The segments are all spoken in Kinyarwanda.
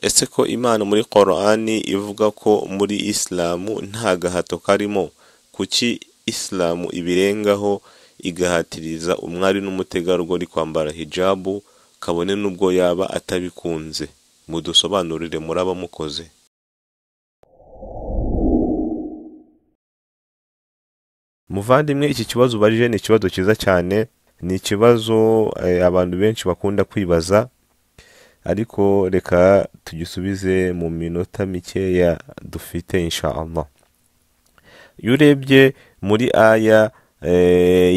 ese ko Imana muri Qur'ani ivuga ko muri Islamu nta gahato karimo, kuki Islamu ibirengaho igahatiriza umwari n'umutegarugori kwambara hijabu kabone n'ubwo yaba atabikunze? Mudusobanurire muraba mukoze. Muvandimwe, iki kibazo ubarije ni ikibazo cyiza cyane, ni ikibazo abantu benshi bakunda kwibaza, ariko reka tugisubize mu minota mikeya dufite inshallah. Iyo urebye muri aya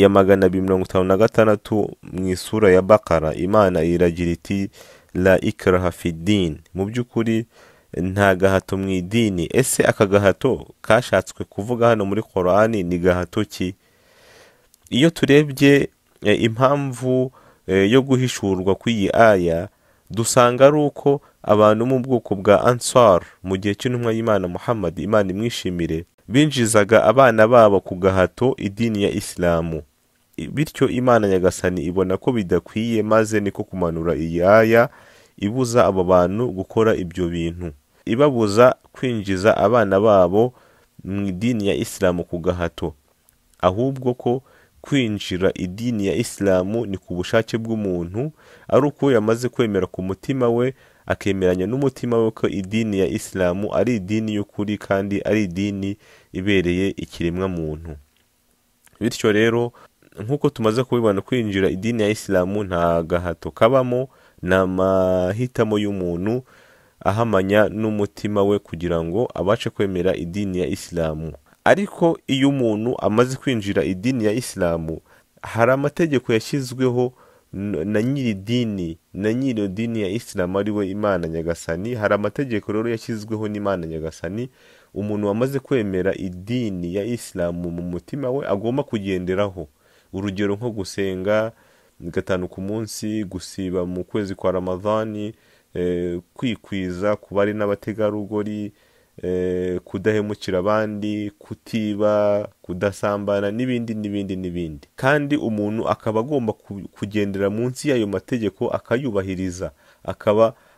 ya 256 mu isura ya Bakara, Imana iragira iti la ikraha fi din, mu by'ukuri nta gahato mu idini. Ese aka gahato kashatswe kuvuga hano muri Qur'ani ni gahato ki? Iyo turebye impamvu yo guhishurwa kw'iyi aya, dusanga ari uko abantu mu bwoko bwa Ansar mu gihe cy'intumwa y'Imana Muhammad, Imana imwishimire, binjizaga abana babo ku gahato idini ya Islamu. Bityo Imana Nyagasani ibona ko bidakwiye, maze niko kumanura iyi aya ibuza abo bantu gukora ibyo bintu, ibabuza kwinjiza abana babo mu idini ya Islamu ku gahato, ahubwo ko kwinjira idini ya Islamu ni ku bushake bw'umuntu, ari uko yamaze kwemera ku mutima we, akemeranya n'umutima we ko idini ya Islamu ari idini y'ukuri kandi ari idini ibereye ikiremwa muntu. Bityo rero nk'uko tumaze kubibona, kwinjira idini ya Islamu nta gahato kabamo, ni amahitamo y'umuntu ahamanya n'umutima we kugira ngo abashe kwemera idini ya Islamu. Ariko iyo umuntu amaze kwinjira idini ya Islamu, hari amategeko yashyizweho na nyiri dini, na nyiri dini ya Islamu ari we Imana Nyagasani. Hari amategeko rero yashyizweho n'Imana Nyagasani umuntu wamaze kwemera idini ya Islamu mu mutima we agomba kugenderaho. Urugero nko gusenga 5 ku munsi, gusiba mu kwezi kwa Ramadhani, kwikwiza ku bari n'abategarugori, kudahemukira abandi, kutiba, kudasambana n'ibindi. Kandi umuntu akaba agomba kugendera munsi y'ayo mategeko, akayubahiriza,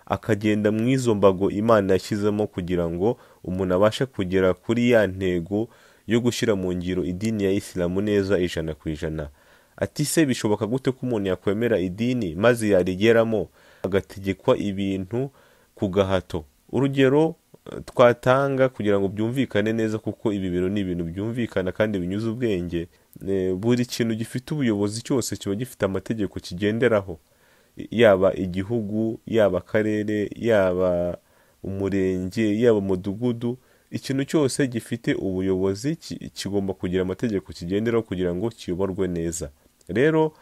akagenda mu izo mbago Imana yashyizemo kugira ngo umuntu abashe kugera kuri ya ntego yo gushyira mu ngiro idini ya Islamu neza 100%. Ati se bishoboka gute ko umuntu yakwemera idini maze yarigeramo agategekwa ibintu ku gahato? Urugero twatanga kugira ngo byumvikane neza, kuko ibi bintu ni ibintu byumvikana kandi binyuze ubwenge. Buri kintu gifite ubuyobozi cyose kiba gifite amategeko kigenderaho, yaba igihugu, yaba akarere, yaba umurenge, yaba umudugudu. Ikintu cyose gifite ubuyobozi kigomba kugira amategeko kigenderaho kugira ngo kiyoborwe neza. Rero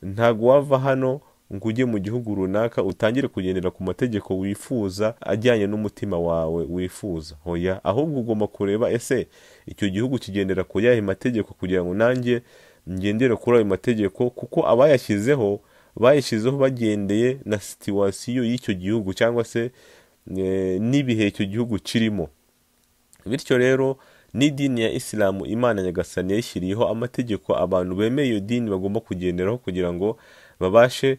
ntago wava hano ngo ujye mu gihugu runaka utangire kugendera ku mategeko wifuza ajyanye n'umutima wawe wifuza. Hoya, ahubwo ugomba kureba ese icyo gihugu kigendera ku yahe mategeko kugira ngo nanjye ngendere kuri ayo mategeko, kuko abayashyizeho bagendeye na situwasiyo y'icyo gihugu cyangwa se n'ibihe icyo gihugu kirimo. Bityo rero n'idini ya Islamu Imana Nyagasani yashyiriyeho amategeko abantu bemeye iyo dini bagomba kugenderaho kugira ngo babashe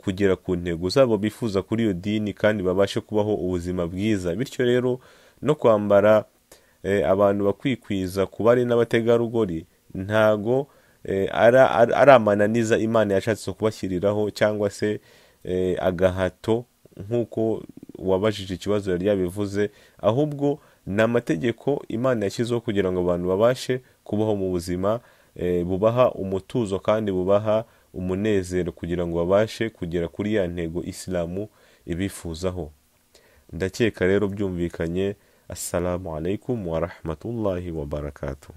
kugera ku ntego zabo bifuza kuri iyo dini kandi babashe kubaho ubuzima bwiza. Bityo rero no kwambara abantu bakwikwiza ku bari n'abategarugori ntago ari amananiza Imana yashatse kubashyiriraho cyangwa se agahato nk'uko wabajije ikibazo yari yabivuze, ahubwo ni amategeko Imana yashyizeho kugira ngo abantu babashe kubaho mu buzima bubaha umutuzo kandi bubaha umunezero, kugira ngo babashe kugera kuri ya ntego Islamu ibifuzaho. Ndakeka rero byumvikanye. Assalamu alaikum wa rahmatullahi wa barakatuh.